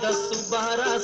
10-12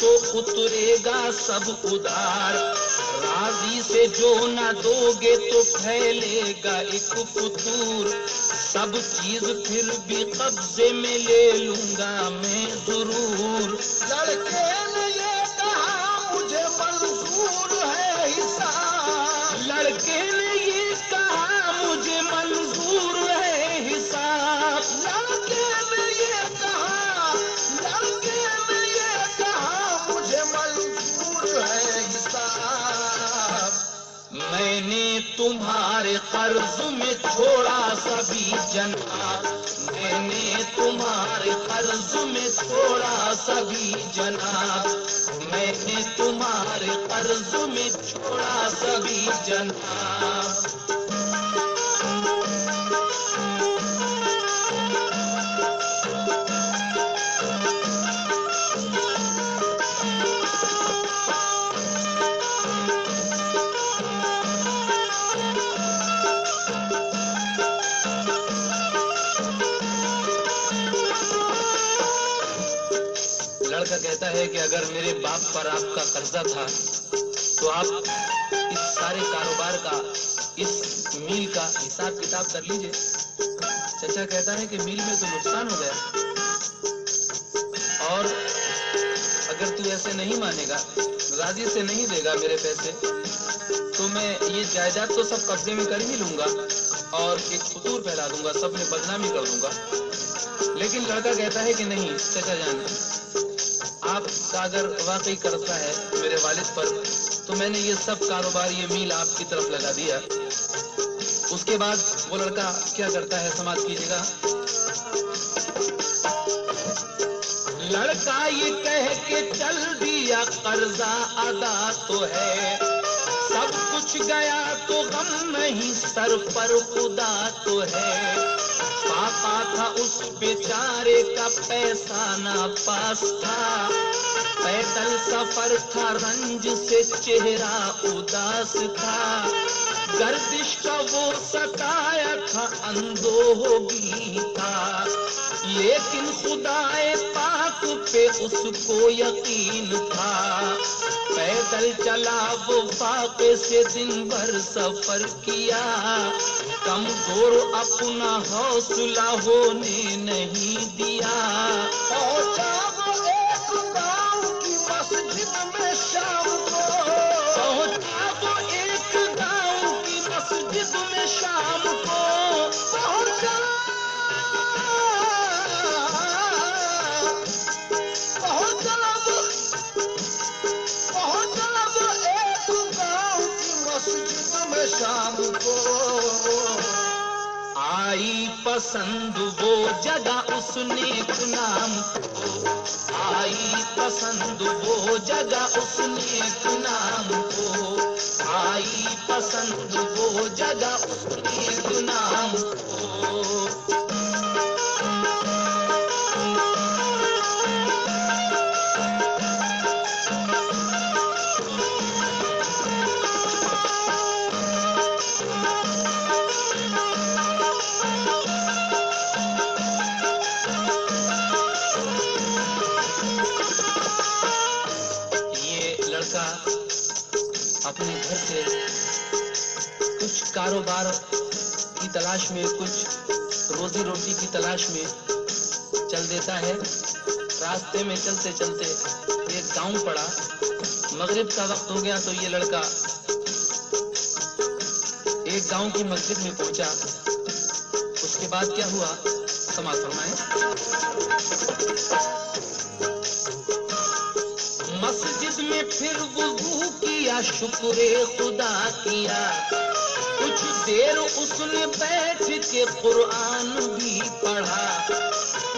تو اترے گا سب ادھار، راضی سے جو نہ دو گے تو پھیلے گا ایک فتور، سب چیز پھر بھی قبضے میں لے لوں گا میں ضرور۔ لڑکے نے یہ کہا مجھے منظور ہے حساب، لڑکے نے یہ کہا مجھے منظور ہے حساب، لڑکے نے یہ کہا، لڑکے نے یہ کہا مجھے منظور ہے حساب۔ میں نے تمہارے قرض میں چھوڑا سبھی جناب، میں نے تمہارے قرض میں چھوڑا سبھی جناب، میں نے تمہارے قرض میں چھوڑا سبھی جناب۔ لڑکا کہتا ہے کہ اگر میرے باپ پر آپ کا قرضہ تھا تو آپ اس سارے کاروبار کا، اس میل کا حساب کتاب کر لیجئے۔ چچا کہتا ہے کہ میل میں تو نقصان ہو گیا، اور اگر تو ایسے نہیں مانے گا، راضی سے نہیں دے گا میرے پیسے، تو میں یہ جائیداد تو سب قبضے میں کر ہی لوں گا اور ایک فتور پھیلا دوں گا، سب میں بدنامی کر دوں گا۔ لیکن لڑکا کہتا ہے کہ نہیں چچا جان، آپ کا اگر واقعی قرضہ ہے میرے والد پر تو میں نے یہ سب کاروبار، یہ میل آپ کی طرف لگا دیا۔ اس کے بعد وہ لڑکا کیا کرتا ہے سماعت کیجیے گا۔ لڑکا یہ کہہ کے چل دیا قرضہ ادا تو ہے، سب کچھ گیا تو غم نہیں سر پر خدا تو ہے، پاپا تھا اس بیچارے کا پیسہ نہ پاس تھا، پیدل سفر تھا رنج سے چہرہ اداس تھا، گردش کا وہ ستایا تھا اندوہگی تھا، لیکن خدائے پاک پہ اس کو یقین تھا، پیدل چلا وہ فاقے سے دن بھر سفر کیا، کمزور اپنا حوصلہ ہونے نہیں دیا، پہنچا وہ ایک گاؤں کی مسجد میں شام کو، پہنچا وہ ایک گاؤں کی مسجد میں شام کو، پہنچا وہ ایک گاؤں کی مسجد میں شام کو، آئی پسند وہ جگہ اس نیک نام کو، آئی پسند وہ جگہ اس نیک نام کو، آئی پسند وہ جگہ اس نیک نام کو۔ اپنے گھر سے کچھ کاروبار کی تلاش میں، کچھ روزی روٹی کی تلاش میں چل دیتا ہے۔ راستے میں چلتے چلتے ایک گاؤں پڑا، مغرب کا وقت ہو گیا تو یہ لڑکا ایک گاؤں کی مسجد میں پہنچا۔ اس کے بعد کیا ہوا سماعت فرمائیں۔ مسجد میں پھر وضو کیا، شکر خدا کیا، کچھ دیر اس نے بیٹھ کے قرآن بھی پڑھا۔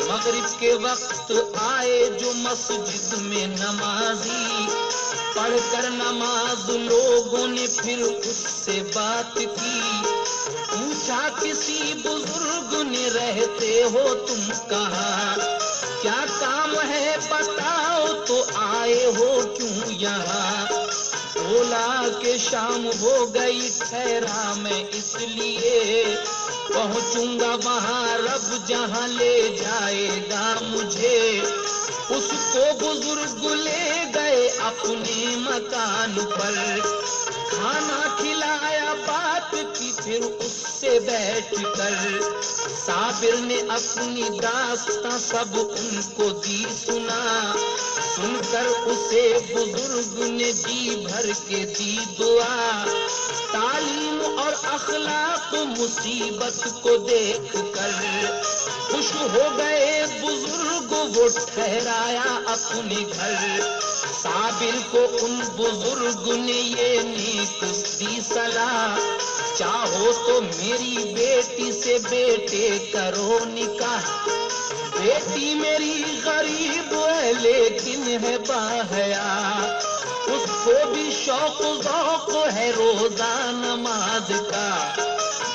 مغرب کے وقت آئے جو مسجد میں نمازی، پڑھ کر نماز لوگوں نے پھر اس سے بات کی، پوچھا کسی بزرگ نے رہتے ہو تم کہاں، کیا کام ہے بتاؤ تو آئے ہو کیوں یہاں؟ بولا کہ شام ہو گئی ٹھہرا میں اس لیے، پہنچوں گا وہاں رب جہاں لے جائے گا مجھے، اس کو بزرگ لے گئے اپنے مکان پر، کھانا کھلایا بات کی پھر اس سے بیٹھ کر، صابر نے اپنی داستاں سب ان کو دی سنا، سن کر اسے بزرگ نے جی بھر کے دی دعا، تعلیم اور اخلاق مصیبت کو دیکھ کر خوش ہو گئے بزرگ، وہ ٹھہرایا اپنے گھر، صابر کو ان بزرگ نے یہ نیک دی صلاح، چاہو تو میری بیٹی سے بیٹے کرو نکاح، بیٹی میری غریب ہے لیکن ہے باحیا، اس کو بھی شوق ذوق ہے روزہ نماز کا،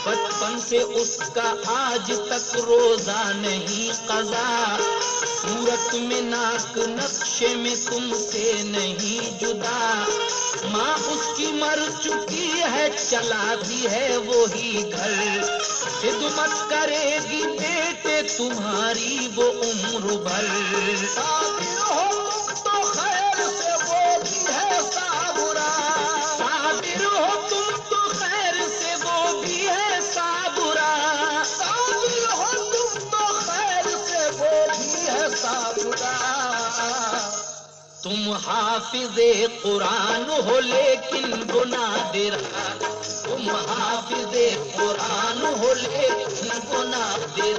بچپن سے اس کا آج تک روزہ نہیں قضا، صورت میں ناک نقشے میں تم سے نہیں جدا، ماں اس کی مر چکی ہے چلاتی ہے وہی گھر، خدمت کرے گی بیٹے تمہاری وہ عمر بھر، صابر ہو تم تو خیر سے وہ بھی ہے صابرا، صابر ہو تم تو خیر سے وہ بھی ہے صابرا، صابر ہو تم تو خیر سے وہ بھی ہے صابرا، تم حافظ قرآن ہو لیکن گناہ دیر، تم حافظ قرآن ہو لیکن گناہ دیر،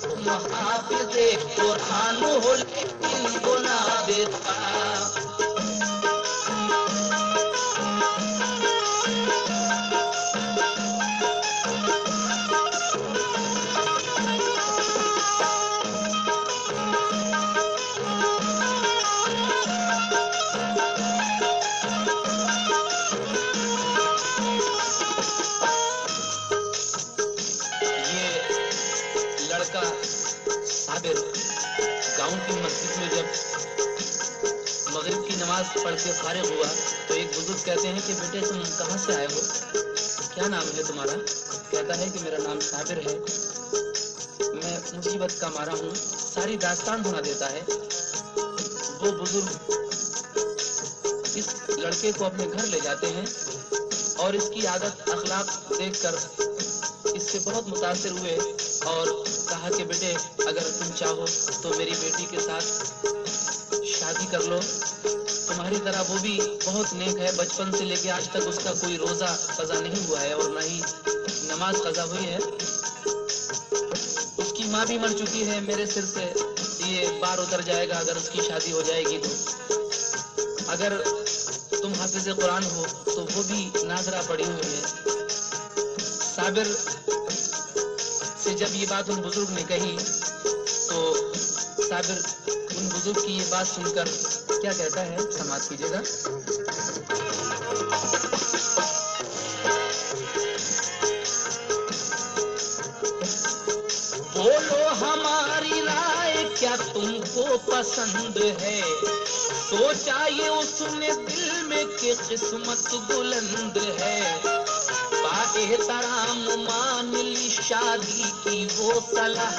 تم حافظ قرآن ہو لیکن گناہ دیر، صابر گاؤں کی مسجد میں جب مغرب کی نماز پڑھ کے فارغ ہوا تو ایک بزرگ کہتے ہیں کہ بیٹے تم کہاں سے آئے ہو، کیا نام ہے تمہارا؟ کہتا ہے کہ میرا نام صابر ہے، میں مصیبت کا مارا ہوں، ساری داستان سنا دیتا ہے۔ وہ بزرگ اس لڑکے کو اپنے گھر لے جاتے ہیں اور اس کی عادت اخلاق دیکھ کر اس سے بہت متاثر ہوئے اور کہا کہ بیٹے اگر تم چاہو تو میری بیٹی کے ساتھ شادی کر لو، تمہاری طرح وہ بھی بہت نیک ہے، بچپن سے لے کے آج تک اس کا کوئی روزہ قضا نہیں ہوا ہے اور نہ ہی نماز قضا ہوئی ہے، اس کی ماں بھی مر چکی ہے، میرے سر سے یہ بار اتر جائے گا اگر اس کی شادی ہو جائے گی تو، اگر تم حافظ قرآن ہو تو وہ بھی ناظرہ پڑی ہوئی ہے۔ صابر سے جب یہ بات ان بزرگ نے کہی تو صابر ان بزرگ کی یہ بات سن کر کیا کہتا ہے، سماعت کیجیے گا۔ بولو ہماری رائے کیا تم کو پسند ہے، سوچا یہ اس نے دل میں کہ قسمت بلند ہے، احترام مان لی شادی کی وہ صلاح،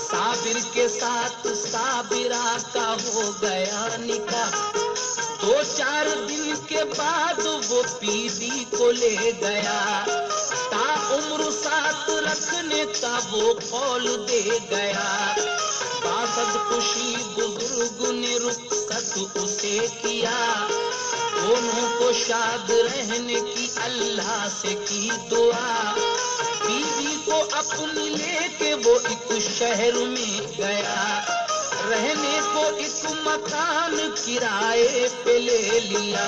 صابر کے ساتھ صابرہ کا ہو گیا نکاح، 2-4 دن کے بعد وہ بیوی کو لے گیا، تا عمر ساتھ رکھنے کا وہ قول دے گیا، باسد خوشی بزرگ نے رخصت اسے کیا، دونوں کو شاد رہنے کی اللہ سے کی دعا، بیوی کو اپنی لے کے وہ ایک شہر میں گیا، رہنے کو ایک مکان کرائے پہ لے لیا،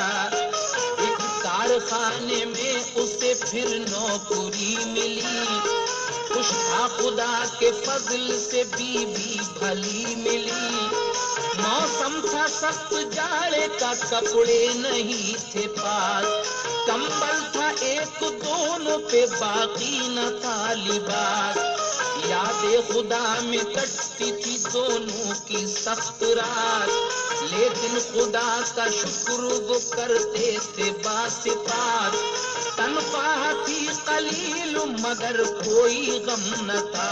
ایک کارخانے میں اسے پھر نوکری ملی، خوش تھا خدا کے فضل سے بیوی بھلی ملی، موسم تھا سخت جاڑے کا کپڑے نہیں تھے پاس، کمبل تھا ایک دونوں پہ باقی نہ تھا لباس، یاد خدا میں کٹتی تھی دونوں کی سخت رات، لیکن خدا کا شکر وہ کرتے تھے باصفات، تنخواہ تھی قلیل مگر کوئی غم نہ تھا،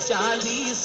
40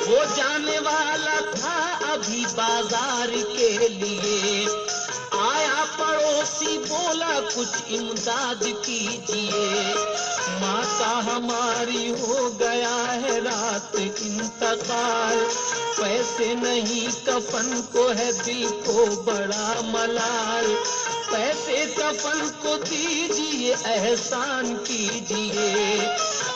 وہ جانے والا تھا ابھی بازار کے لیے، آیا پڑوسی بولا کچھ امداد کیجیے، ماتا ہماری ہو گیا ہے رات انتقال، پیسے نہیں کفن کو ہے دل کو بڑا ملال، پیسے کفن کو دیجیے احسان کیجیے،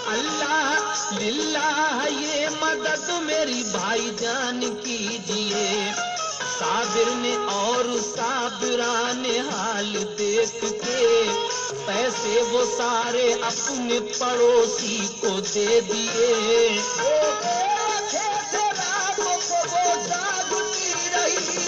اللہ للہ یہ مدد میری بھائی جان کیجیے، صابر نے اور صابران حال دیکھ کے پیسے وہ سارے اپنے پڑوسی کو دے دیے، روتے رکھے تھے راتوں کو وہ جاگتی رہی،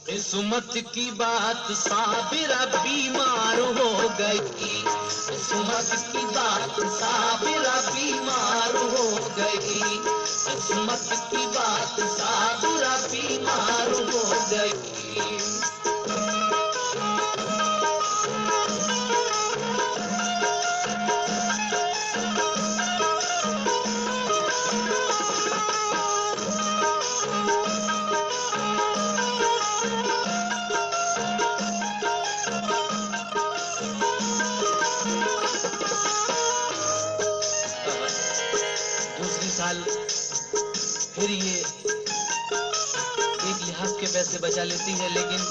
قسمت کی بات صابرہ بیمار ہو گئی، قسمت کی بات صابرہ بیمار ہو گئی، قسمت کی بات صابرہ بیمار ہو گئی۔ پھر یہ ایک لحاظ کے پیسے بچا لیتی ہے، لیکن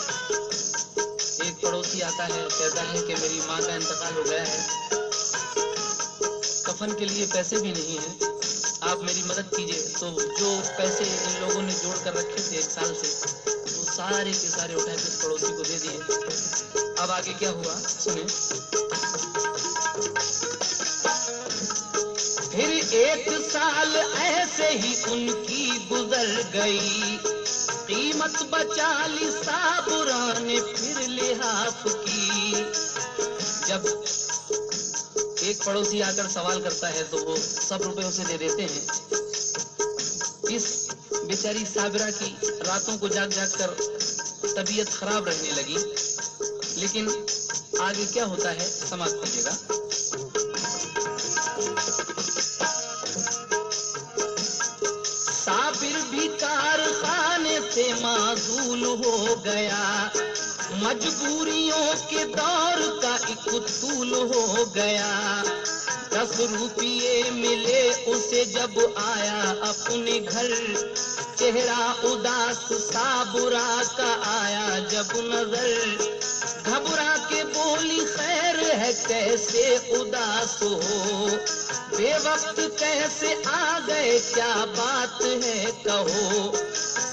ایک پڑوسی آتا ہے کہتا ہے کہ میری ماں کا انتقال ہو گیا ہے، کفن کے لیے پیسے بھی نہیں ہیں، آپ میری مدد کیجیے۔ تو جو پیسے ان لوگوں نے جوڑ کر رکھے تھے 1 سال سے، وہ سارے کے سارے اٹھا کے اس پڑوسی کو دے دیے۔ اب آگے کیا ہوا سنیں۔ پھر 1 سال ایسے ہی ان کی گزر گئی، قیمت بچا لی صابران نے پھر لحاف کی۔ جب ایک پڑوسی آ کر سوال کرتا ہے تو وہ سب روپے اسے دے دیتے ہیں۔ اس بیچاری صابرہ کی راتوں کو جاگ جاگ کر طبیعت خراب رہنے لگی، لیکن آگے کیا ہوتا ہے سماعت کیجیے گا۔ صابر بھی کارخانے سے معزول ہو گیا، مجبوریوں کے دور کا ایک طول ہو گیا، 10 روپیے ملے اسے جب آیا اپنے گھر، چہرہ اداس صابرہ کا آیا جب نظر، گھبرا کے بولی خیر ہے کیسے اداس ہو، بے وقت کیسے آ گئے کیا بات ہے کہو،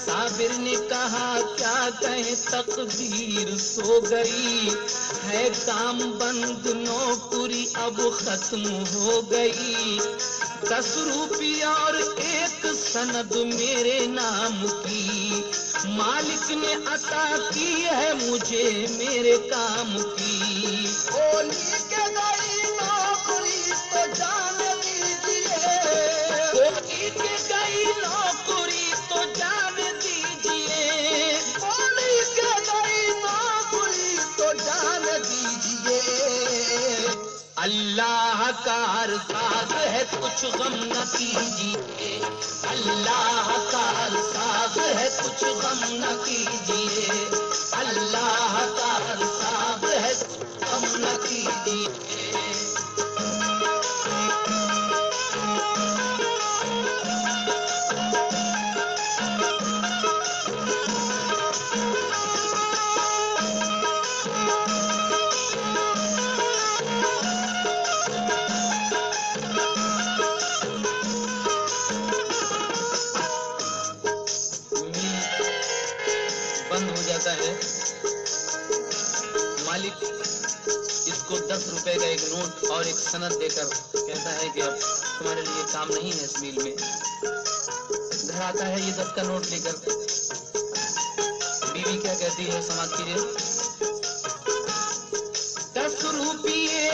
صابر نے کہا کیا کہیں تقدیر سو گئی، ہے کام بند نوکری اب ختم ہو گئی، 10 روپیہ اور 1 سند میرے نام کی، مالک نے عطا کی ہے مجھے میرے کام کی، ہولی کے گئی نوکری تو جان دیجیے، ہولی کے گئی نوکری تو جان دیجیے، ہولی کے گئی نوکری تو جان دیجیے، اللہ کار ساز ہے کچھ غم نہ کیجیے، اللہ کار ساز ہے کچھ غم نہ کیجیے، اللہ کار ساز ہے کچھ غم نہ کیجیے۔ بند ہو جاتا ہے، مالک اس کو 10 روپے کا ایک نوٹ اور ایک سند دے کر کہتا ہے کہ اب تمہارے لیے کام نہیں ہے اس میل میں۔ گھر آتا ہے یہ 10 کا نوٹ لے کر، بیوی کیا کہتی ہے سماعت کیجیے۔ 10 روپیے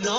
9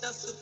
10